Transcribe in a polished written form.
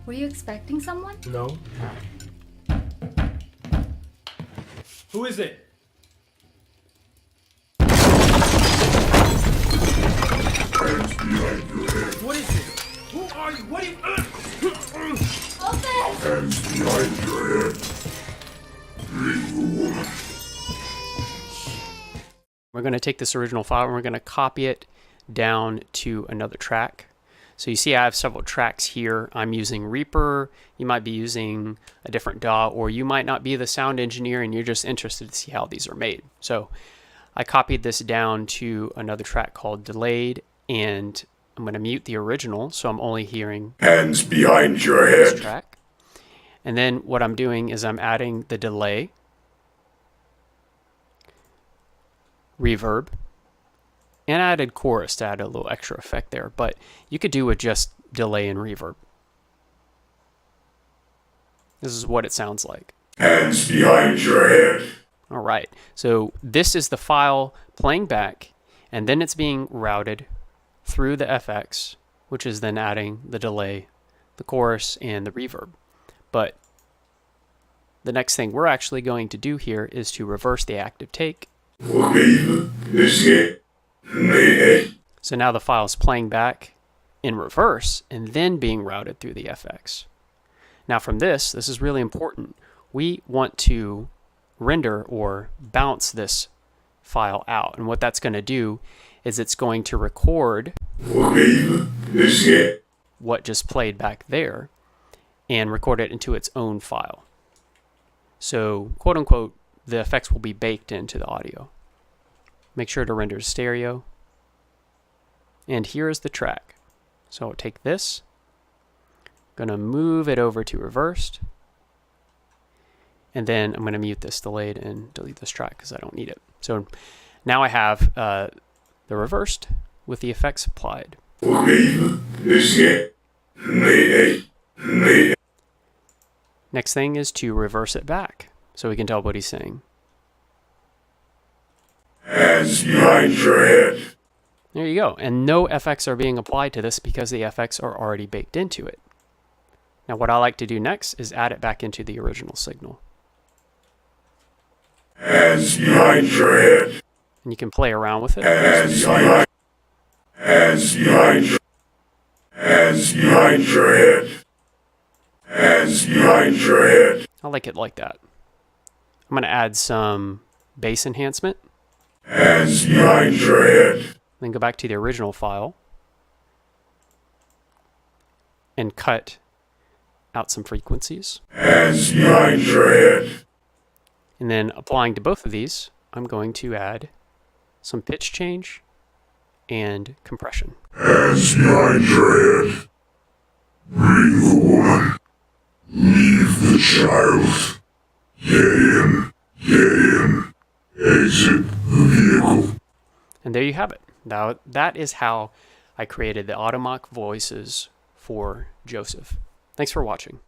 Were you expecting someone? No. Who is it? Hands behind your head. What is it? Who are you? What are you? Open! Hands behind your head. Bring the woman. We're going to take this original file and we're going to copy it down to another track. So you see I have several tracks here. I'm using Reaper. You might be using a different DAW, or you might not be the sound engineer and you're just interested to see how these are made. So I copied this down to another track called Delayed, and I'm going to mute the original, so I'm only hearing Hands behind your this head. track. And then what I'm doing is I'm adding the delay, reverb, and I added chorus to add a little extra effect there, but you could do with just delay and reverb. This is what it sounds like. Hands behind your head. All right, so this is the file playing back, and then it's being routed through the FX, which is then adding the delay, the chorus, and the reverb. But the next thing we're actually going to do here is to reverse the active take. So now the file is playing back in reverse and then being routed through the FX. Now from this is really important. We want to render or bounce this file out. And what that's going to do is it's going to record what just played back there and record it into its own file. So, quote unquote, the effects will be baked into the audio. Make sure to render stereo. And here is the track. So I'll take this, gonna move it over to reversed, and then I'm gonna mute this delayed and delete this track because I don't need it. So now I have the reversed with the effects applied. Next thing is to reverse it back so we can tell what he's saying. Hands behind your head. There you go. And no FX are being applied to this because the FX are already baked into it. Now what I like to do next is add it back into the original signal. Hands behind your head. And you can play around with it. Hands behind. Hands behind your. Hands behind your head. Hands behind your head. I like it like that. I'm going to add some bass enhancement. Hands behind your head. Then go back to the original file and cut out some frequencies. Hands behind your head. And then applying to both of these, I'm going to add some pitch change and compression. Hands behind your head. Bring the woman. Leave the child. Get in. Get in. Exit the vehicle. And there you have it. Now that is how I created the Automach voices for Joseph. Thanks for watching.